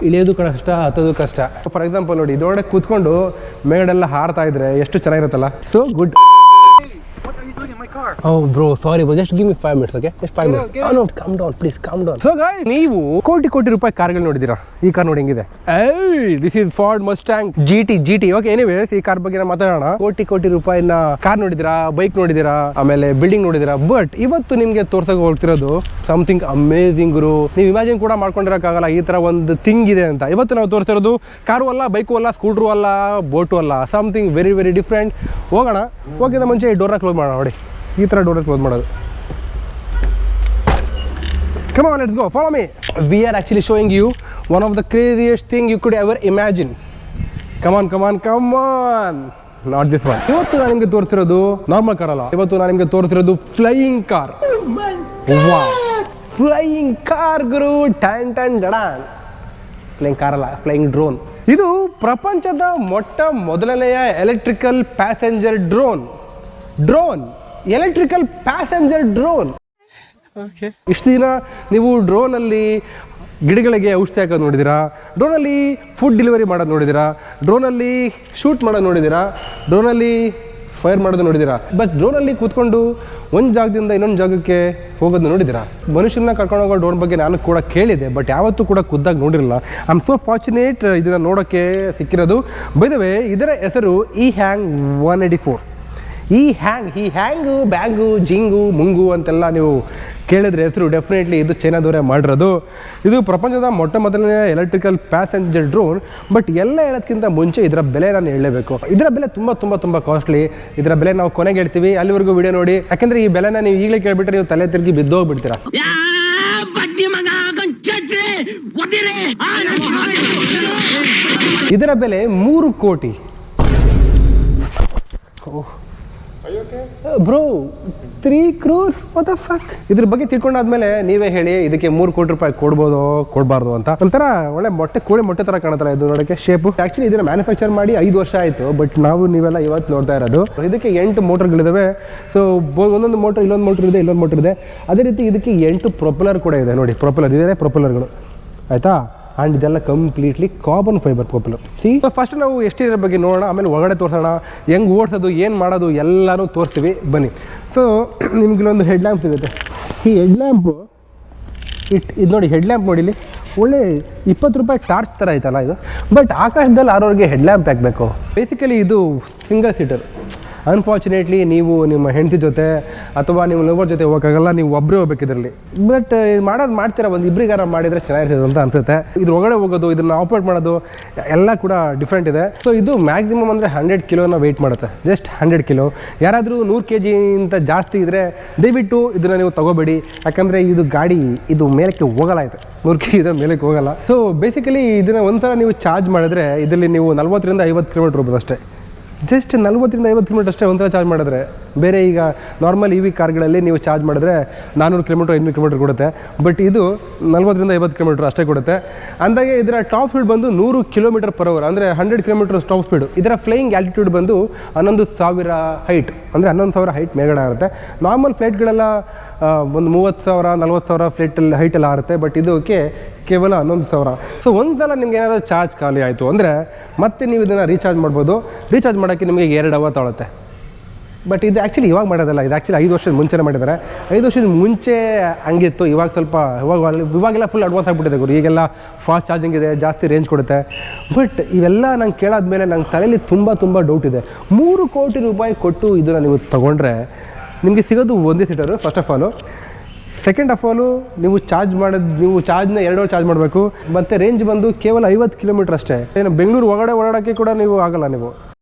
ಇಳಿಯೋದು ಕಷ್ಟ, ಹತ್ತೋದು ಕಷ್ಟ. For example ನೋಡಿ, ಇದೊಳಗೆ ಕೂತ್ಕೊಂಡು ಮೇಗಡೆಲ್ಲ ಹಾರ್ತಾ ಇದ್ರೆ ಎಷ್ಟು ಚೆನ್ನಾಗಿರುತ್ತಲ್ಲ. So good. Oh bro, sorry bro, just give me 5 minutes, okay? Just 5 minutes. Oh no, calm down, please, calm down. So guys, ನೀವು ಕೋಟಿ ರೂಪಾಯಿ ಕಾರ್ಗಳು ನೋಡಿದ್ದೀರಾ. ಈ ಕಾರ್ ನೋಡಿ ಹೆಂಗಿದೆ. This is Ford Mustang GT. Okay, anyways, ಈ ಕಾರ್ ಬಗ್ಗೆ ಮಾತಾಡೋಣ. ಕೋಟಿ ರೂಪಾಯಿನ ಕಾರ್ ನೋಡಿದ್ದೀರಾ, ಬೈಕ್ ನೋಡಿದ್ದೀರಾ, ಆಮೇಲೆ ಬಿಲ್ಡಿಂಗ್ ನೋಡಿದ್ದೀರಾ. ಬಟ್ ಇವತ್ತು ನಿಮಗೆ ತೋರ್ಸಕ್ಕೆ ಹೋಗ್ತಿರೋದು ಸಮಥಿಂಗ್ ಅಮೇಜಿಂಗ್ ಗುರು. ನೀವು ಇಮ್ಯಾಜಿನ್ ಕೂಡ ಮಾಡ್ಕೊಂಡಿರೋಕ್ಕಾಗಲ್ಲ ಈ ತರ ಒಂದು ಥಿಂಗ್ ಇದೆ ಅಂತ. ಇವತ್ತು ನಾವು ತೋರಿಸ್ತಿರೋದು ಕಾರು ಅಲ್ಲ, ಬೈಕು ಅಲ್ಲ, ಸ್ಕೂಟ್ರು ಅಲ್ಲ, ಬೋಟು ಅಲ್ಲ, ಸಮಥಿಂಗ್ ವೆರಿ ಡಿಫ್ರೆಂಟ್. ಹೋಗೋಣ. ಹೋಗಿದ ಮುಂಚೆ ಈ ಡೋರ್ನ ಕ್ಲೋಸ್ ಮಾಡೋಣ. ನೋಡಿ, ಈ ಥರ ಡೋರ್ ಕ್ಲೋಸ್ ಮಾಡೋದು. Come on, let's go. Follow me. We are actually showing you one of the craziest thing you could ever imagine. Come on. Not this one. ಇವತ್ತು ನಾನು ನಿಮಗೆ ತೋರಿಸಿರೋದು ನಾರ್ಮಲ್ ಕಾರ್ ಅಲ್ಲ. ಇವತ್ತು ನಾನು ನಿಮಗೆ ತೋರಿಸಿರೋದು flying car. Wow, flying car ಗುರು. ಟನ್ ಡಡಾನ್. ಫ್ಲೈಯಿಂಗ್ ಕಾರ್ ಅಲ್ಲ, ಫ್ಲೈಯಿಂಗ್ ಡ್ರೋನ್. ಇದು ಪ್ರಪಂಚದ ಮೊದಲನೆಯ electrical passenger drone. Electrical passenger drone. ಇಷ್ಟು ದಿನ ನೀವು ಡ್ರೋನಲ್ಲಿ ಗಿಡಗಳಿಗೆ ಔಷಧಿ ಹಾಕೋದು ನೋಡಿದ್ದೀರಾ, ಡ್ರೋನಲ್ಲಿ ಫುಡ್ ಡೆಲಿವರಿ ಮಾಡೋದು ನೋಡಿದ್ದೀರಾ, ಡ್ರೋನಲ್ಲಿ ಶೂಟ್ ಮಾಡೋದು ನೋಡಿದ್ದೀರಾ, ಡ್ರೋನಲ್ಲಿ ಫೈರ್ ಮಾಡೋದು ನೋಡಿದ್ದೀರಾ. ಬಟ್ ಡ್ರೋನಲ್ಲಿ ಕೂತ್ಕೊಂಡು ಒಂದು ಜಾಗದಿಂದ ಇನ್ನೊಂದು ಜಾಗಕ್ಕೆ ಹೋಗೋದು ನೋಡಿದ್ದೀರಾ. ಮನುಷ್ಯನ ಕರ್ಕೊಂಡು ಹೋಗೋ ಡ್ರೋನ್ ಬಗ್ಗೆ ನಾನು ಕೂಡ ಕೇಳಿದೆ, ಬಟ್ ಯಾವತ್ತೂ ಕೂಡ ಖುದ್ದಾಗಿ ನೋಡಿರಲಿಲ್ಲ. ಐ ಆಮ್ ಸೋ ಫಾರ್ಚುನೇಟ್ ಇದನ್ನು ನೋಡೋಕ್ಕೆ ಸಿಕ್ಕಿರೋದು. ಬೈ ದ ವೇ, ಇದರ ಹೆಸರು E-Hang 184. ಈ ಹ್ಯಾಂಗು ಬ್ಯಾಂಗು ಜಿಂಗು ಮುಂಗು ಅಂತೆಲ್ಲ ನೀವು ಕೇಳಿದ್ರೆ ಹೆಸರು ಡೆಫಿನೆಟ್ಲಿ ಇದು ಚೈನಾದವರೇ ಮಾಡಿರೋದು. ಇದು ಪ್ರಪಂಚದ ಮೊದಲನೇ ಎಲೆಕ್ಟ್ರಿಕಲ್ ಪ್ಯಾಸೆಂಜರ್ ಡ್ರೋನ್. ಬಟ್ ಎಲ್ಲ ಹೇಳೋದಕ್ಕಿಂತ ಮುಂಚೆ ಇದರ ಬೆಲೆ ನಾನು ಹೇಳಲೇಬೇಕು. ಇದರ ಬೆಲೆ ತುಂಬ ಕಾಸ್ಟ್ಲಿ. ಇದರ ಬೆಲೆ ನಾವು ಕೊನೆಗೆ ಹೇಳ್ತೀವಿ, ಅಲ್ಲಿವರೆಗೂ ವಿಡಿಯೋ ನೋಡಿ. ಯಾಕೆಂದರೆ ಈ ಬೆಲೆನ ನೀವು ಈಗಲೇ ಕೇಳಿಬಿಟ್ರೆ ನೀವು ತಲೆ ತಿರುಗಿ ಬಿದ್ದೋಗ್ಬಿಡ್ತೀರಾ. ಇದರ ಬೆಲೆ 3 ಕೋಟಿ. Bro, 3 crores? What the fuck? ಇದ್ರ ಬಗ್ಗೆ ತಿಳ್ಕೊಂಡಾದ್ಮೇಲೆ ನೀವೇ ಹೇಳಿ, ಇದಕ್ಕೆ 3 ಕೋಟಿ ರೂಪಾಯಿ ಕೊಡ್ಬೋದು ಕೊಡಬಾರ್ದು ಅಂತ. ಒಂಥರ ಒಳ್ಳೆ ಕೋಳಿ ಮೊಟ್ಟೆ ಥರ ಕಾಣುತ್ತಲ್ಲ ಇದು ನೋಡೋಕ್ಕೆ ಶೇಪು. ಆ್ಯಕ್ಚುಲಿ ಇದನ್ನು ಮ್ಯಾನುಫ್ಯಾಕ್ಚರ್ ಮಾಡಿ 5 ವರ್ಷ ಆಯಿತು. ಬಟ್ ನೀವೆಲ್ಲ ಇವತ್ತು ನೋಡ್ತಾ ಇರೋದು. ಇದಕ್ಕೆ 8 ಮೋಟರ್ಗಳಿದ್ದಾವೆ. ಸೊ ಒಂದೊಂದು ಮೋಟರ್, ಇಲ್ಲೊಂದು ಮೋಟರ್ ಇದೆ. ಅದೇ ರೀತಿ ಇದಕ್ಕೆ 8 ಪ್ರೊಪೆಲ್ಲರ್ ಕೂಡ ಇದೆ. ನೋಡಿ, ಪ್ರೊಪೆಲ್ಲರ್ಗಳು ಆಯಿತಾ. ಆ್ಯಂಡ್ ಇದೆಲ್ಲ completely carbon fibre propeller. First ನಾವು ಎಷ್ಟಿದ್ರ ಬಗ್ಗೆ ನೋಡೋಣ, ಆಮೇಲೆ ಒಳಗಡೆ ತೋರಿಸೋಣ, ಹೆಂಗೆ ಓಡಿಸೋದು, ಏನು ಮಾಡೋದು ಎಲ್ಲನೂ ತೋರಿಸ್ತೀವಿ ಬನ್ನಿ. ಸೊ ನಿಮ್ಗಿಲ್ಲೊಂದು ಹೆಡ್ ಲ್ಯಾಂಪ್ ಸಿಗುತ್ತೆ. ಈ ಹೆಡ್ ಲ್ಯಾಂಪು ಇದು ನೋಡಿ, ಹೆಡ್ ಲ್ಯಾಂಪ್ ನೋಡಿ, ಇಲ್ಲಿ ಒಳ್ಳೆ 20 ರೂಪಾಯಿ ಟಾರ್ಚ್ ಥರ ಐತಲ್ಲ ಇದು. ಬಟ್ ಆಕಾಶದಲ್ಲಿ ಆರೋರಿಗೆ ಹೆಡ್ ಲ್ಯಾಂಪ್ ಹಾಕಬೇಕು. ಬೇಸಿಕಲಿ ಇದು ಸಿಂಗಲ್ ಸೀಟರ್. ಅನ್ಫಾರ್ಚುನೇಟ್ಲಿ ನೀವು ನಿಮ್ಮ ಹೆಂಡತಿ ಜೊತೆ ಅಥವಾ ನಿಮ್ಮ ಲವರ್ ಜೊತೆ ಹೋಗೋಕ್ಕಾಗಲ್ಲ, ನೀವು ಒಬ್ಬರೇ ಹೋಗ್ಬೇಕು ಇದರಲ್ಲಿ. ಬಟ್ ಮಾಡ್ತೀರಾ, ಒಂದು ಇಬ್ಬರಿಗಾರ ಮಾಡಿದರೆ ಚೆನ್ನಾಗಿರ್ತದೆ ಅಂತ ಅನ್ಸುತ್ತೆ. ಇದ್ರ ಒಳಗಡೆ ಹೋಗೋದು, ಇದನ್ನು ಆಪ್ರೇಟ್ ಮಾಡೋದು ಎಲ್ಲ ಕೂಡ ಡಿಫ್ರೆಂಟ್ ಇದೆ. ಸೊ ಇದು ಮ್ಯಾಕ್ಸಿಮಮ್ ಅಂದರೆ 100 ಕಿಲೋನ ವೆಯ್ಟ್ ಮಾಡುತ್ತೆ. Just 100 kilo. ಯಾರಾದರೂ 100 kg ಇಂತ ಜಾಸ್ತಿ ಇದ್ದರೆ ದಯವಿಟ್ಟು ಇದನ್ನು ನೀವು ತೊಗೋಬೇಡಿ. ಯಾಕಂದರೆ ಇದು ಗಾಡಿ ಇದು ಮೇಲಕ್ಕೆ ಹೋಗಲ್ಲ. ಇದು 100 kg ಇದರ ಮೇಲಕ್ಕೆ ಹೋಗಲ್ಲ. ಸೊ ಬೇಸಿಕಲಿ ಇದನ್ನು ಒಂದ್ಸಲ ನೀವು ಚಾರ್ಜ್ ಮಾಡಿದ್ರೆ ಇದರಲ್ಲಿ ನೀವು 40 ರಿಂದ 50 ಕಿಲೋಮೀಟರ್ ಹೋಗ್ಬೋದು ಅಷ್ಟೇ. ಜಸ್ಟ್ 40 ರಿಂದ 50 ಕಿಲೋಮೀಟರ್ ಅಷ್ಟೇ ಒಂಥರ ಚಾರ್ಜ್ ಮಾಡಿದ್ರೆ. ಬೇರೆ ಈಗ ನಾರ್ಮಲ್ EV ಕಾರ್ಗಳಲ್ಲಿ ನೀವು ಚಾರ್ಜ್ ಮಾಡಿದ್ರೆ 400 ಕಿಲೋಮೀಟರ್ 500 ಕಿಲೋಮೀಟರ್ ಕೊಡುತ್ತೆ. ಬಟ್ ಇದು 40 ರಿಂದ 50 ಕಿಲೋಮೀಟರ್ ಅಷ್ಟೇ ಕೊಡುತ್ತೆ. ಅಂದಾಗೆ ಇದರ ಟಾಪ್ ಸ್ಪೀಡ್ ಬಂದು 100 km/h, ಅಂದರೆ 100 ಕಿಲೋಮೀಟರ್ ಟಾಪ್ ಸ್ಪೀಡು. ಇದರ ಫ್ಲೈಯಿಂಗ್ ಆಲ್ಟಿಟ್ಯೂಡ್ ಬಂದು 11,000 ಹೈಟ್, ಅಂದರೆ 11,000 ಹೈಟ್ ಮೇಗಡೆ ಆಗುತ್ತೆ. ನಾರ್ಮಲ್ ಫ್ಲೈಟ್ಗಳೆಲ್ಲ ಒಂದು 30,000 40,000 ಫ್ಲೈಟಲ್ಲಿ ಹೈಟೆಲ್ಲ ಆರುತ್ತೆ. ಬಟ್ ಇದಕ್ಕೆ ಕೇವಲ 11,000. ಸೊ ಒಂದ್ಸಲ ನಿಮ್ಗೆ ಏನಾದರೂ ಚಾರ್ಜ್ ಖಾಲಿ ಆಯಿತು ಅಂದರೆ ಮತ್ತೆ ನೀವು ಇದನ್ನು ರೀಚಾರ್ಜ್ ಮಾಡ್ಬೋದು. ರೀಚಾರ್ಜ್ ಮಾಡೋಕ್ಕೆ ನಿಮಗೆ 2 ಅವರ್ ತೊಗೊಳುತ್ತೆ. ಬಟ್ ಇದು ಆ್ಯಕ್ಚುಲಿ ಇವಾಗ ಮಾಡೋದಲ್ಲ, ಇದು ಆ್ಯಕ್ಚುಲಿ 5 ವರ್ಷದ ಮುಂಚೆನೇ ಮಾಡಿದ್ದಾರೆ. 5 ವರ್ಷದ ಮುಂಚೆ ಹಂಗಿತ್ತು. ಇವಾಗ ಸ್ವಲ್ಪ ಇವಾಗೆಲ್ಲ ಫುಲ್ ಅಡ್ವಾನ್ಸ್ ಆಗಿಬಿಟ್ಟಿದೆ ಗುರು. ಈಗೆಲ್ಲ ಫಾಸ್ಟ್ ಚಾರ್ಜಿಂಗ್ ಇದೆ, ಜಾಸ್ತಿ ರೇಂಜ್ ಕೊಡುತ್ತೆ. ಬಟ್ ಇವೆಲ್ಲ ನಂಗೆ ಕೇಳಾದ್ಮೇಲೆ ನಂಗೆ ತಲೆಯಲ್ಲಿ ತುಂಬ ಡೌಟ್ ಇದೆ. 3 ಕೋಟಿ ರೂಪಾಯಿ ಕೊಟ್ಟು ಇದನ್ನು ನೀವು ತೊಗೊಂಡ್ರೆ ನಿಮಗೆ ಸಿಗೋದು ಒಂದೇ seater first of all. Second of all ನೀವು ಚಾರ್ಜ್ನ 2 ಅವರ್ ಚಾರ್ಜ್ ಮಾಡಬೇಕು. ಮತ್ತು ರೇಂಜ್ ಬಂದು ಕೇವಲ 50 ಕಿಲೋಮೀಟರ್ ಅಷ್ಟೇ. ಏನು ಬೆಂಗಳೂರು ಒಳಗಡೆ ಓಡಾಡೋಕ್ಕೆ ಕೂಡ ನೀವು ಆಗಲ್ಲ ನೀವು.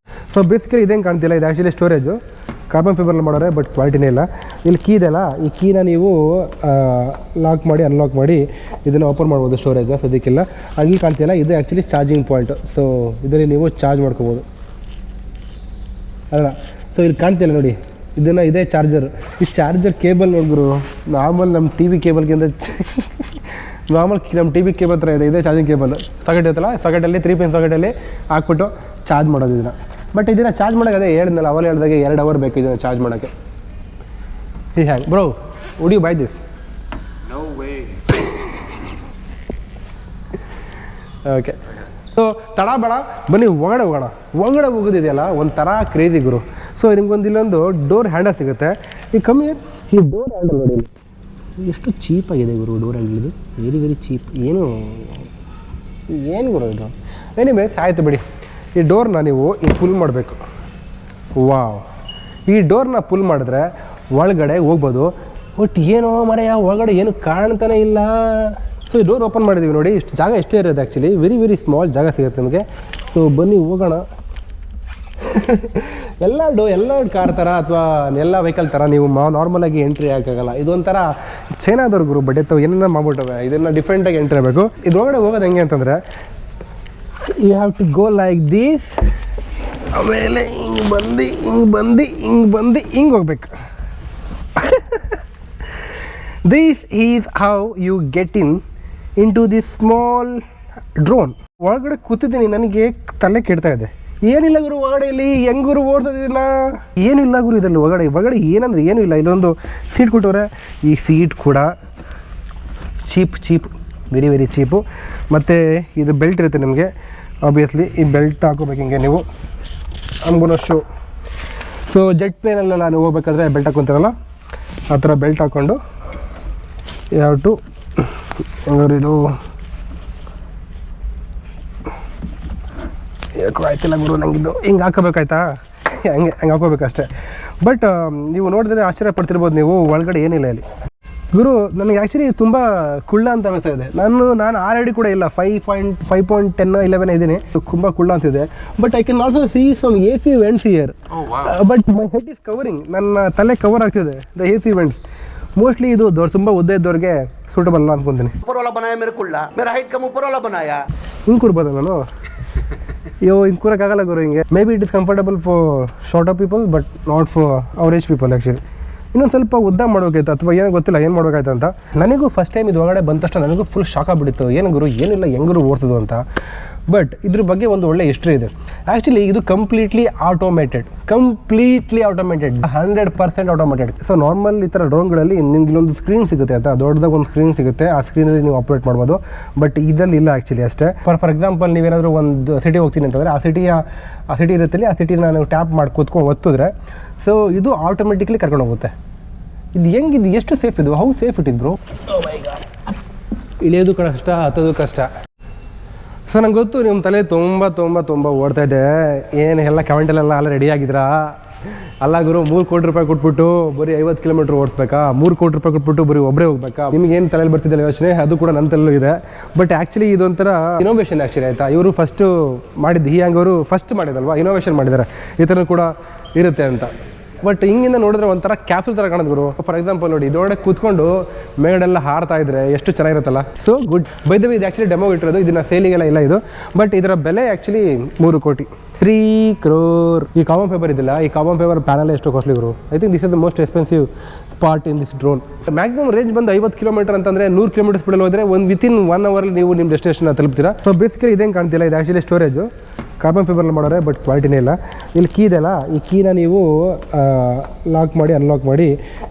ಸೊ ಬೇಸಿಕಲಿ ಇದೇನು ಕಾಣ್ತಿಲ್ಲ, ಇದು ಆ್ಯಕ್ಚುಲಿ ಸ್ಟೋರೇಜು ಕಾರ್ಬನ್ ಫೈಬರ್ನಲ್ಲಿ ಮಾಡೋರೆ. ಬಟ್ ಕ್ವಾಲಿಟಿನೇ ಇಲ್ಲ. ಇಲ್ಲಿ ಕೀ ಇದೆಯಲ್ಲ, ಈ ಕೀನ ನೀವು ಲಾಕ್ ಮಾಡಿ ಅನ್ಲಾಕ್ ಮಾಡಿ ಇದನ್ನು ಓಪನ್ ಮಾಡ್ಬೋದು ಸ್ಟೋರೇಜ್ನ. ಸದ್ಯಕ್ಕಿಲ್ಲ. ಅಲ್ಲಿ ಕಾಣ್ತಿಲ್ಲ, ಇದು ಆ್ಯಕ್ಚುಲಿ ಚಾರ್ಜಿಂಗ್ ಪಾಯಿಂಟ್. ಸೊ ಇದರಲ್ಲಿ ನೀವು ಚಾರ್ಜ್ ಮಾಡ್ಕೋಬೋದು ಅಲ್ಲ. ಸೊ ಇಲ್ಲಿ ಕಾಣ್ತಿಲ್ಲ ನೋಡಿ, ಇದೇ ಚಾರ್ಜರ್. ಈ ಚಾರ್ಜರ್ ಕೇಬಲ್ ನೋಡಿದ್ರು ನಾರ್ಮಲ್ ನಮ್ಮ TV ಕೇಬಲ್ಗಿಂತ ನಮ್ಮ TV ಕೇಬಲ್ ಥರ ಇದೆ. ಇದೇ ಚಾರ್ಜಿಂಗ್ ಕೇಬಲ್. ಸಾಕೆಟ್ ಇರುತ್ತಲ್ಲ, ಸಾಕೆಟಲ್ಲಿ 3 ಪಿನ್ ಸಾಕೆಟಲ್ಲಿ ಹಾಕ್ಬಿಟ್ಟು ಚಾರ್ಜ್ ಮಾಡೋದು ಇದನ್ನು. ಬಟ್ ಇದನ್ನು ಚಾರ್ಜ್ ಮಾಡೋಕೆ ಅದೇ ಹೇಳಿದ್ನಲ್ಲ, ಅವಲ್ಲಿ ಹೇಳಿದಾಗೆ 2 ಅವರ್ ಬೇಕು ಇದನ್ನು ಚಾರ್ಜ್ ಮಾಡೋಕ್ಕೆ. ಈ ಹ್ಯಾಂಗ್ bro, would you buy this? No way. Okay, so ತಡ ಬೇಡ, ಬನ್ನಿ ಒಳಗಡೆ ಹೋಗೋಣ. ಒಳಗಡೆ ಹೋಗೋದಿದೆಯಲ್ಲ ಒಂಥರ ಕ್ರೇಜಿ ಗುರು. ಸೊ ನಿಮ್ಗೊಂದು ಇಲ್ಲೊಂದು ಡೋರ್ ಹ್ಯಾಂಡಲ್ ಸಿಗುತ್ತೆ. ಈ ಕಮ್ಮಿ ಈ ಡೋರ್ ಹ್ಯಾಂಡಲ್ ನೋಡಿ ಎಷ್ಟು ಚೀಪಾಗಿದೆ ಗುರು. ಡೋರ್ ಹ್ಯಾಂಡಲ್ ಇದು ವೆರಿ ವೆರಿ ಚೀಪ್. ಏನು ಗುರು ಇದು? ಎನಿವೇಸ್ ಆಯಿತು ಬಿಡಿ. ಈ ಡೋರ್ನ ನೀವು ಈ ಫುಲ್ ಮಾಡಬೇಕು. ವಾವ್, ಈ ಡೋರ್ನ ಫುಲ್ ಮಾಡಿದ್ರೆ ಒಳಗಡೆ ಹೋಗ್ಬೋದು. ಬಟ್ ಏನೋ ಮರೆಯ ಒಳಗಡೆ ಏನು ಕಾಣ್ತಾನೆ ಇಲ್ಲ. ಸೊ ಈ ಡೋರ್ ಓಪನ್ ಮಾಡಿದ್ದೀವಿ ನೋಡಿ. ಇಷ್ಟು ಜಾಗ ಎಷ್ಟೇ ಇರೋದು ಆ್ಯಕ್ಚುಲಿ, ವೆರಿ ವೆರಿ ಸ್ಮಾಲ್ ಜಾಗ ಸಿಗುತ್ತೆ ನಿಮಗೆ. ಸೊ ಬನ್ನಿ ಹೋಗೋಣ. ಎಲ್ಲ ಕಾರ್ ಥರ ಅಥವಾ ಎಲ್ಲ ವೆಹಿಕಲ್ ಥರ ನೀವು ನಾರ್ಮಲಾಗಿ ಎಂಟ್ರಿ ಹಾಕಾಗಲ್ಲ. ಇದೊಂಥರ ಚೈನಾದವ್ರ ಗುರು ಬಡ್ಡೆ ತಾವು ಏನೇನೋ ಮಾಡ್ಬಿಟ್ಟವೆ. ಇದನ್ನು ಡಿಫ್ರೆಂಟಾಗಿ ಎಂಟ್ರಿ ಆಗಬೇಕು. ಇದ್ರೊಳಗಡೆ ಹೋಗೋದು ಹೆಂಗೆ ಅಂತಂದರೆ you have to go like these. ಆಮೇಲೆ ಹಿಂಗೆ ಹೋಗ್ಬೇಕು. This is how you get into this small drone. ಒಳಗಡೆ ಕೂತಿದ್ದೀನಿ, ನನಗೆ ತಲೆ ಕೆಡ್ತಾ ಇದೆ. ಏನಿಲ್ಲ ಗುರು ಒಳಗಡೆ, ಇಲ್ಲಿ ಹೆಂಗುರು ಓಡಿಸೋದಿಲ್ಲ, ಏನಿಲ್ಲ ಗುರು ಇದರಲ್ಲಿ ಒಳಗಡೆ ಏನಂದ್ರೆ ಏನೂ ಇಲ್ಲ. ಇಲ್ಲೊಂದು ಸೀಟ್ ಕೊಟ್ಟವ್ರೆ. ಈ ಸೀಟ್ ಕೂಡ ಚೀಪ್ ವೆರಿ ವೆರಿ ಚೀಪು. ಮತ್ತು ಇದು ಬೆಲ್ಟ್ ಇರುತ್ತೆ ನಿಮಗೆ. ಆಬ್ವಿಯಸ್ಲಿ ಈ ಬೆಲ್ಟ್ ಹಾಕೋಬೇಕು ಹಿಂಗೆ ನೀವು. ನಮ್ಗೂ ಶೂ. ಸೊ ಜೆಟ್ ಪ್ಲೇನಲ್ಲೆಲ್ಲ ನೀವು ಹೋಗ್ಬೇಕಾದ್ರೆ ಬೆಲ್ಟ್ ಹಾಕ್ಕೊಂತೀರಲ್ಲ, ಆ ಥರ ಬೆಲ್ಟ್ ಹಾಕ್ಕೊಂಡು ಯಾವ ಟು ಇದು ಯಾಕೋ ಆಯ್ತಿಲ್ಲ ಗುರು ನನಗಿದ್ದು. ಹಿಂಗೆ ಹಾಕೋಬೇಕಾಯ್ತಾ? ಹಂಗೆ ಹಾಕೋಬೇಕಷ್ಟೆ. ಬಟ್ ನೀವು ನೋಡಿದ್ರೆ ಆಶ್ಚರ್ಯ ಪಡ್ತಿರ್ಬೋದು ನೀವು, ಒಳಗಡೆ ಏನಿಲ್ಲ ಇಲ್ಲಿ ಗುರು. ನನಗೆ ಆ್ಯಕ್ಚುಲಿ ತುಂಬ ಕುಳ್ಳ ಅಂತ ಅನಿಸ್ತಾ ಇದೆ. ನಾನು ಆಲ್ರೆಡಿ ಕೂಡ ಇಲ್ಲ, 5.10 11 ಇದ್ದೀನಿ. ತುಂಬ ಕುಳ್ಳ ಅಂತಿದೆ. But I can also see some AC vents here. But my head is covering. ನನ್ನ ತಲೆ ಕವರ್ ಆಗ್ತಿದೆ ದ AC vents. ಮೋಸ್ಟ್ಲಿ ಇದು ತುಂಬ ಉದ್ದ ಇದ್ದವ್ರಿಗೆ ಸೂಟಬಲ್ ಅಲ್ಲ ಅನ್ಕೊಂತೀನಿ. ಹಿಂಗೆ ಕೂರ್ಬೋದ ನಾನು? ಹಿಂಗೆ ಕೂರಕ್ಕಾಗಲ್ಲ ಗುರು ಹಿಂಗೆ. May be it is comfortable for shorter people but not for average people actually. ಇನ್ನೊಂದು ಸ್ವಲ್ಪ ಉದ್ದ ಮಾಡಬೇಕಾಯ್ತು ಅಥವಾ ಏನೋ ಗೊತ್ತಿಲ್ಲ ಏನು ಮಾಡಬೇಕಾಯ್ತು ಅಂತ. ನನಗೂ ಫಸ್ಟ್ ಟೈಮ್ ಇದು ಒಳಗಡೆ ಬಂದ ತಕ್ಷಣ ನನಗೂ ಫುಲ್ ಶಾಕ್ ಆಗಿಬಿಟ್ಟಿತ್ತು. ಏನು ಗುರು ಏನಿಲ್ಲ ಹೆಂಗರು ಓಡ್ತದು ಅಂತ. ಬಟ್ ಇದ್ರ ಬಗ್ಗೆ ಒಂದು ಒಳ್ಳೆ ಹಿಸ್ಟ್ರಿ ಇದೆ. ಆ್ಯಕ್ಚುಲಿ ಇದು completely automated 100% automated. So normal ಈ ಥರ ಡ್ರೋನ್ಗಳಲ್ಲಿ ನಿಮ್ಗೆ ಇಲ್ಲೊಂದು ಸ್ಕ್ರೀನ್ ಸಿಗುತ್ತೆ ಆಯ್ತಾ, ದೊಡ್ಡದಾಗ ಒಂದು ಸ್ಕ್ರೀನ್ ಸಿಗುತ್ತೆ. ಆ ಸ್ಕ್ರೀನಲ್ಲಿ ನೀವು ಆಪ್ರೇಟ್ ಮಾಡ್ಬೋದು. ಬಟ್ ಇದರಲ್ಲಿ ಇಲ್ಲ ಆ್ಯಕ್ಚುಲಿ ಅಷ್ಟೇ. ಫಾರ್ ಎಕ್ಸಾಂಪಲ್ ನೀವೇನಾದರೂ ಒಂದು ಸಿಟಿ ಹೋಗ್ತೀನಿ ಅಂತಂದರೆ ಆ ಸಿಟಿ ಇರುತ್ತಲ್ಲಿ, ಆ ಸಿಟಿನ ನೀವು ಟ್ಯಾಪ್ ಮಾಡಿ ಕೂತ್ಕೊಂಡು ಒತ್ತಿದ್ರೆ ಸೊ ಇದು ಆಟೋಮೆಟಿಕ್ಲಿ ಕರ್ಕೊಂಡು ಹೋಗುತ್ತೆ. ಇದು ಹೆಂಗಿದು, ಎಷ್ಟು ಸೇಫ್ ಇದು, ಹೌ ಸೇಫ್ ಇಟ್ ಇದ್ ಬ್ರೋ? ಇಳಿಯೋದು ಕಷ್ಟ, ಹತ್ತೋದು ಕಷ್ಟ. ಸೊ ನಂಗೆ ಗೊತ್ತು ನಿಮ್ಮ ತಲೆ ತುಂಬ ಓಡ್ತಾ ಇದೆ. ಏನು ಎಲ್ಲ ಕಮೆಂಟಲ್ಲೆಲ್ಲ ಅಲ್ಲ ರೆಡಿ ಆಗಿದ್ರಾ? ಅಲ್ಲ ಗುರು, 3 ಕೋಟಿ ರೂಪಾಯಿ ಕೊಟ್ಬಿಟ್ಟು ಬರೀ 50 ಕಿಲೋಮೀಟ್ರ್ ಓಡಿಸ್ಬೇಕಾ? 3 ಕೋಟಿ ರೂಪಾಯಿ ಕೊಟ್ಬಿಟ್ಟು ಬರೀ ಒಬ್ಬರೇ ಹೋಗ್ಬೇಕಾ? ನಿಮಗೇನು ತಲೆಯಲ್ಲಿ ಬರ್ತಿದ್ದಲ್ಲ ಯೋಚನೆ, ಅದು ಕೂಡ ನನ್ನ ತಲೆಯಲ್ಲೂ ಇದೆ. ಬಟ್ ಆ್ಯಕ್ಚುಲಿ ಇದೊಂಥರ ಇನೋವೇಷನ್ ಆ್ಯಕ್ಚುಲಿ ಆಯಿತಾ. ಇವರು ಫಸ್ಟು ಮಾಡಿದ್ದು ಹ್ಯಾಂಗ್ ಅವರು ಫಸ್ಟ್ ಮಾಡಿದಲ್ವಾ, ಇನೋವೇಷನ್ ಮಾಡಿದ್ದಾರೆ ಈ ಥರ ಕೂಡ ಇರುತ್ತೆ ಅಂತ. ಬಟ್ ಹಿಂಗಿಂದ ನೋಡಿದ್ರೆ ಒಂಥರ ಕ್ಯಾಪ್ಸೂಲ್ ಥರ ಕಾಣೋದು ಗುರು. ಫಾರ್ ಎಕ್ಸಾಂಪಲ್ ನೋಡಿ, ಇದರೊಳಗೆ ಕೂತ್ಕೊಂಡು ಮೇಗಡೆಲ್ಲ ಹಾರ್ತಾ ಇದ್ರೆ ಎಷ್ಟು ಚೆನ್ನಾಗಿರುತ್ತಲ್ಲ. So good. By the way ಇದು ಆ್ಯಕ್ಚುಲಿ ಡೆಮೋ ಇಟ್ಟಿರೋದು, ಇದನ್ನು ಸೇಲಿಗೆಲ್ಲ ಇಲ್ಲ ಇದು. ಬಟ್ ಇದರ ಬೆಲೆ ಆ್ಯಕ್ಚುಲಿ 3 ಕೋಟಿ 3 crore. ಈ ಕಾರ್ಬನ್ ಫೈಬರ್ ಇದಿಲ್ಲ, ಈ ಕಾರ್ಬನ್ ಫೈಬರ್ ಪ್ಯಾನಲ್ ಎಷ್ಟು costly Guru. I think this is the most expensive part in this drone. Maximum range ಬಂದು 50 ಕಿಲೋಮೀಟರ್ ಅಂತಂದರೆ 100 ಕಿಲೋಮೀಟರ್ ಸ್ಪೀಡಲ್ಲಿ ಹೋದರೆ ವಿತಿನ್ 1 ಅವರಲ್ಲಿ ನೀವು ನಿಮ್ಮ ಡೆಸ್ಟಿನೇಷನ್ ತಲುಪ್ತೀರಾ. ಸೊ ಬೇಸಿಕಲಿ ಇದೇನು ಕಾಣ್ತಿಲ್ಲ, ಇದು ಆ್ಯಕ್ಚುಲಿ ಸ್ಟೋರೇಜು ಕಾರ್ಬನ್ ಫೈಬರ್ನ ಮಾಡೋರೆ, ಬಟ್ ಕ್ವಾಲಿಟಿನೇ ಇಲ್ಲ. ಇಲ್ಲಿ ಕೀ ಇದೆಯಲ್ಲ, ಈ ಕೀನ ನೀವು ಲಾಕ್ ಮಾಡಿ ಅನ್ಲಾಕ್ ಮಾಡಿ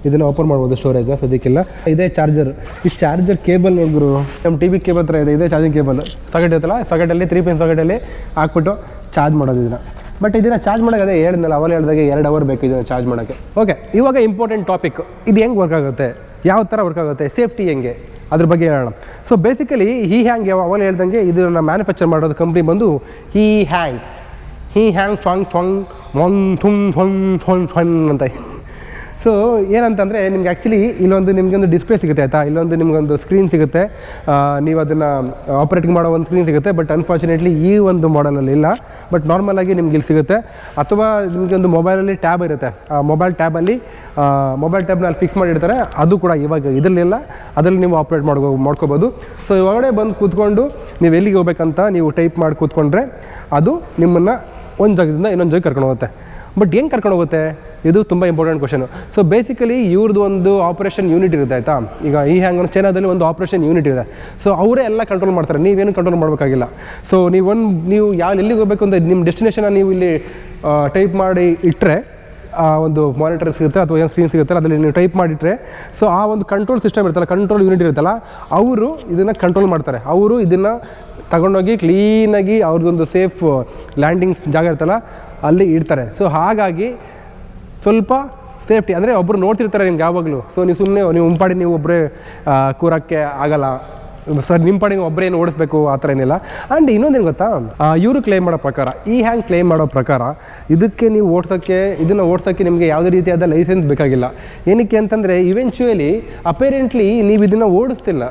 ಇದನ್ನು ಓಪನ್ ಮಾಡ್ಬೋದು ಸ್ಟೋರೇಜ್ನ. ಸದ್ಯಕ್ಕಿಲ್ಲ. ಇದೇ ಚಾರ್ಜರ್. ಈ ಚಾರ್ಜರ್ ಕೇಬಲ್ ನೋಡಿದ್ರು ನಮ್ಮ TV ಕೇಬಲ್ ಥರ ಇದೆ. ಇದೇ ಚಾರ್ಜಿಂಗ್ ಕೇಬಲ್. ಸಾಕೆಟ್ ಇರುತ್ತಲ್ಲ, ಸಾಕೆಟಲ್ಲಿ 3 ಪಿನ್ ಸಾಕೆಟಲ್ಲಿ ಹಾಕ್ಬಿಟ್ಟು ಚಾರ್ಜ್ ಮಾಡೋದು ಇದನ್ನು. ಬಟ್ ಇದನ್ನು ಚಾರ್ಜ್ ಮಾಡೋಕೆ ಅದೇ ಹೇಳಿದ್ನಲ್ಲ, ಅವಲ್ಲಿ ಹೇಳಿದಾಗೆ 2 ಅವರ್ ಬೇಕು ಇದನ್ನು ಚಾರ್ಜ್ ಮಾಡೋಕ್ಕೆ. ಓಕೆ, ಇವಾಗ ಇಂಪಾರ್ಟೆಂಟ್ ಟಾಪಿಕ್, ಇದು ಹೆಂಗೆ ವರ್ಕ್ ಆಗುತ್ತೆ, ಯಾವ ಥರ ವರ್ಕ್ ಆಗುತ್ತೆ, ಸೇಫ್ಟಿ ಹೆಂಗೆ, ಅದ್ರ ಬಗ್ಗೆ ಹೇಳೋಣ. ಸೊ ಬೇಸಿಕಲಿ ಈ ಹ್ಯಾಂಗ್ ಅವಾಗ ಹೇಳ್ದಂಗೆ ಇದನ್ನು ಮ್ಯಾನುಫ್ಯಾಕ್ಚರ್ ಮಾಡೋದು ಕಂಪ್ನಿ ಬಂದು ಈ ಹ್ಯಾಂಗ್ ಅಂತ. ಸೊ ಏನಂತಂದರೆ ನಿಮ್ಗೆ ಆ್ಯಕ್ಚುಲಿ ನಿಮಗೊಂದು ಡಿಸ್ಪ್ಲೇ ಸಿಗುತ್ತೆ ಆಯಿತಾ, ನಿಮಗೊಂದು ಸ್ಕ್ರೀನ್ ಸಿಗುತ್ತೆ. ನೀವು ಅದನ್ನು ಆಪ್ರೇಟಿಂಗ್ ಮಾಡೋ ಒಂದು ಸ್ಕ್ರೀನ್ ಸಿಗುತ್ತೆ. ಬಟ್ ಅನ್ಫಾರ್ಚುನೇಟ್ಲಿ ಈ ಒಂದು ಮಾಡಲಲ್ಲಿ ಇಲ್ಲ. ಬಟ್ ನಾರ್ಮಲಾಗಿ ನಿಮ್ಗೆ ಇಲ್ಲಿ ಸಿಗುತ್ತೆ. ಅಥವಾ ನಿಮಗೆ ಒಂದು ಮೊಬೈಲಲ್ಲಿ ಟ್ಯಾಬ್ ಇರುತ್ತೆ, ಆ ಮೊಬೈಲ್ ಟ್ಯಾಬ್ನ ಅಲ್ಲಿ ಫಿಕ್ಸ್ ಮಾಡಿರ್ತಾರೆ. ಅದು ಕೂಡ ಇವಾಗ ಇದರಲ್ಲಿಲ್ಲ, ಅದರಲ್ಲಿ ನೀವು ಆಪ್ರೇಟ್ ಮಾಡ್ಕೋಬೋದು. ಸೊ ಇವಾಗಲೇ ಬಂದು ಕೂತ್ಕೊಂಡು ನೀವು ಎಲ್ಲಿಗೆ ಹೋಗ್ಬೇಕಂತ ನೀವು ಟೈಪ್ ಮಾಡಿ ಕೂತ್ಕೊಂಡ್ರೆ ಅದು ನಿಮ್ಮನ್ನು ಒಂದು ಜಾಗದಿಂದ ಇನ್ನೊಂದು ಜಾಗಕ್ಕೆ ಕರ್ಕೊಂಡು ಹೋಗುತ್ತೆ. ಬಟ್ ಹೆಂಗೆ ಕರ್ಕೊಂಡು ಹೋಗುತ್ತೆ, ಇದು ತುಂಬ ಇಂಪಾರ್ಟೆಂಟ್ ಕ್ವಶನು. ಸೊ ಬೇಸಿಕಲಿ ಇವ್ರದ್ದು ಒಂದು ಆಪ್ರೇಷನ್ ಯೂನಿಟ್ ಇರುತ್ತೆ ಆಯಿತಾ. ಈಗ ಈ ಹ್ಯಾಂಗ್ ಚೈನಾದಲ್ಲಿ ಒಂದು ಆಪ್ರೇಷನ್ ಯೂನಿಟ್ ಇದೆ. ಸೊ ಅವರೇ ಎಲ್ಲ ಕಂಟ್ರೋಲ್ ಮಾಡ್ತಾರೆ, ನೀವೇನು ಕಂಟ್ರೋಲ್ ಮಾಡಬೇಕಾಗಿಲ್ಲ. ಸೊ ನೀವು ಎಲ್ಲಿಗೆ ಹೋಗಬೇಕು ಅಂತ ನಿಮ್ಮ ಡೆಸ್ಟಿನೇಷನ್ನ ನೀವು ಇಲ್ಲಿ ಟೈಪ್ ಮಾಡಿ ಇಟ್ಟರೆ ಒಂದು ಮಾನಿಟರ್ ಸಿಗುತ್ತೆ ಅಥವಾ ಏನು ಸ್ಕ್ರೀನ್ ಸಿಗುತ್ತೆ, ಅದರಲ್ಲಿ ನೀವು ಟೈಪ್ ಮಾಡಿಟ್ರೆ ಸೊ ಆ ಒಂದು ಕಂಟ್ರೋಲ್ ಸಿಸ್ಟಮ್ ಇರುತ್ತಲ್ಲ, ಕಂಟ್ರೋಲ್ ಯೂನಿಟ್ ಇರುತ್ತಲ್ಲ, ಅವರು ಇದನ್ನು ಕಂಟ್ರೋಲ್ ಮಾಡ್ತಾರೆ. ಅವರು ಇದನ್ನು ತಗೊಂಡೋಗಿ ಕ್ಲೀನಾಗಿ ಅವ್ರದ್ದೊಂದು ಸೇಫ್ ಲ್ಯಾಂಡಿಂಗ್ಸ್ ಜಾಗ ಇರ್ತಲ್ಲ ಅಲ್ಲಿ ಇಡ್ತಾರೆ. ಸೊ ಹಾಗಾಗಿ ಸ್ವಲ್ಪ ಸೇಫ್ಟಿ ಅಂದರೆ ಒಬ್ಬರು ನೋಡ್ತಿರ್ತಾರೆ ನಿಮ್ಗೆ ಯಾವಾಗಲೂ. ಸೊ ನೀವು ಸುಮ್ಮನೆ ನೀವು ಉಂಪಾಡಿ ನೀವು ಒಬ್ಬರೇ ಕೂರೋಕ್ಕೆ ಆಗಲ್ಲ ಸರ್, ನಿಮ್ಮ ಪಾಡಿಗೆ ಒಬ್ಬರೇನು ಓಡಿಸ್ಬೇಕು ಆ ಥರ ಏನಿಲ್ಲ. ಆ್ಯಂಡ್ ಇನ್ನೊಂದೇನು ಗೊತ್ತಾ, ಇವರು ಕ್ಲೇಮ್ ಮಾಡೋ ಪ್ರಕಾರ, ಈ ಹ್ಯಾಂಗ್ ಕ್ಲೇಮ್ ಮಾಡೋ ಪ್ರಕಾರ ಇದಕ್ಕೆ ನೀವು ಇದನ್ನು ಓಡಿಸೋಕ್ಕೆ ನಿಮಗೆ ಯಾವುದೇ ರೀತಿಯಾದ ಲೈಸೆನ್ಸ್ ಬೇಕಾಗಿಲ್ಲ. ಏನಕ್ಕೆ ಅಂತಂದರೆ ಇವೆಂಚುಯಲಿ ಅಪೇರೆಂಟ್ಲಿ ನೀವು ಇದನ್ನು ಓಡಿಸ್ತಿಲ್ಲ,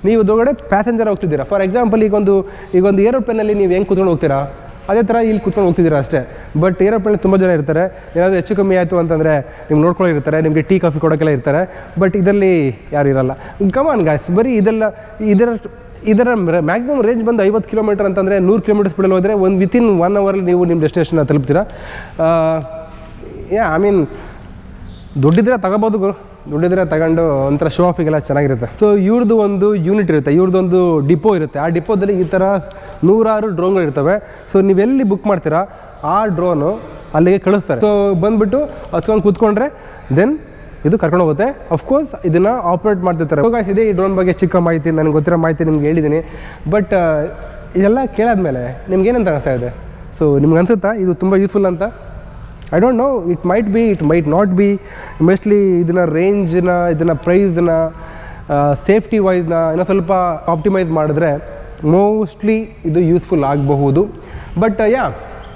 ನೀವು ಒಳಗಡೆ ಪ್ಯಾಸೆಂಜರ್ ಹೋಗ್ತಿದ್ದೀರಾ. ಫಾರ್ ಎಕ್ಸಾಂಪಲ್ ಈಗೊಂದು ಏರೋಪ್ಲೇನಲ್ಲಿ ನೀವು ಹೆಂಗೆ ಕೂತ್ಕೊಂಡು ಹೋಗ್ತೀರಾ, ಅದೇ ಥರ ಇಲ್ಲಿ ಕೂತ್ಕೊಂಡು ಹೋಗ್ತಿದ್ದೀರಾ ಅಷ್ಟೇ. ಬಟ್ ಏರೋಪ್ಲೇನ್ ತುಂಬ ಜನ ಇರ್ತಾರೆ, ಏನಾದರೂ ಹೆಚ್ಚು ಕಮ್ಮಿ ಆಯಿತು ಅಂತಂದರೆ ನಿಮ್ಗೆ ನೋಡ್ಕೊಳ್ಳಿರ್ತಾರೆ, ನಿಮಗೆ ಟೀ ಕಾಫಿ ಕೊಡೋಕ್ಕೆಲ್ಲ ಇರ್ತಾರೆ. ಬಟ್ ಇದರಲ್ಲಿ ಯಾರು ಇರಲ್ಲ. ಕಮಾನ್ ಗಾಯ್ಸ್, ಬರೀ ಇದರ ಮ್ಯಾಕ್ಸಿಮಮ್ ರೇಂಜ್ ಬಂದು 50 ಕಿಲೋಮೀಟರ್ ಅಂತಂದರೆ 100 ಕಿಲೋಮೀಟರ್ ಸ್ಪೀಡಲ್ಲಿ ಹೋದರೆ ವಿತಿನ್ 1 ಅವರಲ್ಲಿ ನೀವು ನಿಮ್ಮ ಡೆಸ್ಟಿನೇಷನ್ನ ತಲುಪ್ತೀರಾ. ಐ ಮೀನ್ ದುಡ್ಡಿದ್ರೆ ತಗೋಬೋದು ಗುರು, ದುಡ್ಡಿದ್ರೆ ತಗೊಂಡು ಒಂಥರ ಶೋ ಆಫಿಗೆಲ್ಲ ಚೆನ್ನಾಗಿರುತ್ತೆ. ಸೊ ಇವ್ರದ್ದು ಒಂದು ಯೂನಿಟ್ ಇರುತ್ತೆ, ಇವ್ರದ್ದೊಂದು ಡಿಪೋ ಇರುತ್ತೆ. ಆ ಡಿಪೋದಲ್ಲಿ ಈ ಥರ 100 ಡ್ರೋನ್ಗಳು ಇರ್ತವೆ. ಸೊ ನೀವೆಲ್ಲಿ ಬುಕ್ ಮಾಡ್ತೀರಾ ಆ ಡ್ರೋನು ಅಲ್ಲಿಗೆ ಕಳಿಸ್ತಾರೆ. ಸೊ ಬಂದುಬಿಟ್ಟು ಹತ್ಕೊಂಡು ಕೂತ್ಕೊಂಡ್ರೆ ದೆನ್ ಇದು ಕರ್ಕೊಂಡು ಹೋಗುತ್ತೆ. ಅಫ್ಕೋರ್ಸ್ ಇದನ್ನು ಆಪ್ರೇಟ್ ಮಾಡ್ತಿರ್ತಾರೆ. ಗಾಯ್ಸ್, ಇದೆ ಈ ಡ್ರೋನ್ ಬಗ್ಗೆ ಚಿಕ್ಕ ಮಾಹಿತಿ, ನನಗೆ ಗೊತ್ತಿರೋ ಮಾಹಿತಿ ನಿಮ್ಗೆ ಹೇಳಿದ್ದೀನಿ. ಬಟ್ ಇದೆಲ್ಲ ಕೇಳಾದ್ಮೇಲೆ ನಿಮ್ಗೆ ಏನಂತ ಅನಿಸ್ತಾ ಇದೆ? ಸೊ ನಿಮ್ಗೆ ಅನಿಸುತ್ತಾ ಇದು ತುಂಬ ಯೂಸ್ಫುಲ್ ಅಂತ? I don't know, it might not be. Mostly ಇದನ್ನು ಪ್ರೈಸ್ನ ಸೇಫ್ಟಿ ವೈಸ್ನ ಇನ್ನೂ ಸ್ವಲ್ಪ ಆಪ್ಟಿಮೈಸ್ ಮಾಡಿದ್ರೆ ಮೋಸ್ಟ್ಲಿ ಇದು ಯೂಸ್ಫುಲ್ ಆಗಬಹುದು. ಬಟ್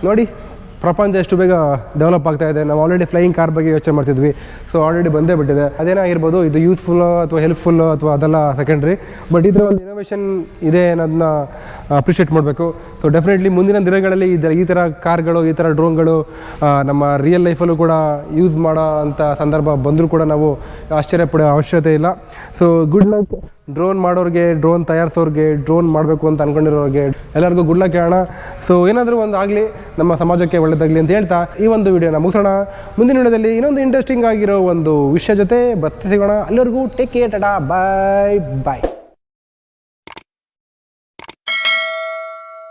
ನೋಡಿ, ಪ್ರಪಂಚ ಎಷ್ಟು ಬೇಗ ಡೆವಲಪ್ ಆಗ್ತಾ ಇದೆ. ನಾವು ಆಲ್ರೆಡಿ ಫ್ಲೈಯಿಂಗ್ ಕಾರ್ ಬಗ್ಗೆ ಯೋಚನೆ ಮಾಡ್ತಿದ್ವಿ, ಸೊ ಆಲ್ರೆಡಿ ಬಂದೇ ಬಿಟ್ಟಿದೆ. ಅದೇನಾಗಿರ್ಬೋದು, ಇದು ಯೂಸ್ಫುಲ್ಲು ಅಥವಾ ಹೆಲ್ಪ್ಫುಲ್ಲು ಅಥವಾ ಅದೆಲ್ಲ ಸೆಕೆಂಡ್ರಿ. ಬಟ್ ಇದರ ಒಂದು ಇನೋವೇಷನ್ ಇದೆ ಅನ್ನೋದನ್ನ ಅಪ್ರಿಷಿಯೇಟ್ ಮಾಡಬೇಕು. ಸೊ ಡೆಫಿನೆಟ್ಲಿ ಮುಂದಿನ ದಿನಗಳಲ್ಲಿ ಈ ಥರ ಕಾರ್ಗಳು, ಈ ಥರ ಡ್ರೋನ್ಗಳು ನಮ್ಮ ರಿಯಲ್ ಲೈಫಲ್ಲೂ ಕೂಡ ಯೂಸ್ ಮಾಡೋ ಅಂಥ ಸಂದರ್ಭ ಬಂದರೂ ಕೂಡ ನಾವು ಆಶ್ಚರ್ಯಪಡೋ ಅವಶ್ಯಕತೆ ಇಲ್ಲ. ಸೊ ಗುಡ್ ಲಕ್ ಡ್ರೋನ್ ಮಾಡೋರಿಗೆ, ಡ್ರೋನ್ ತಯಾರಿಸೋರಿಗೆ, ಡ್ರೋನ್ ಮಾಡಬೇಕು ಅಂತ ಅಂದ್ಕೊಂಡಿರೋರಿಗೆ ಎಲ್ಲರಿಗೂ ಗುಡ್ ಲಕ್ ಹೇಳೋಣ. ಸೊ ಏನಾದರೂ ಒಂದು ಆಗಲಿ, ನಮ್ಮ ಸಮಾಜಕ್ಕೆ ಒಳ್ಳೆಯದಾಗಲಿ ಅಂತ ಹೇಳ್ತಾ ಈ ಒಂದು ವಿಡಿಯೋನ ಮುಗಿಸೋಣ. ಮುಂದಿನ ವಿಡಿಯೋದಲ್ಲಿ ಇನ್ನೊಂದು ಇಂಟ್ರೆಸ್ಟಿಂಗ್ ಆಗಿರೋ ಒಂದು ವಿಷಯ ಜೊತೆ ಮತ್ತೆ ಸಿಗೋಣ. ಅಲ್ಲಿವರೆಗೂ ಟೇಕ್ ಕೇರ್, ಟಾಟಾ, ಬಾಯ್ ಬಾಯ್.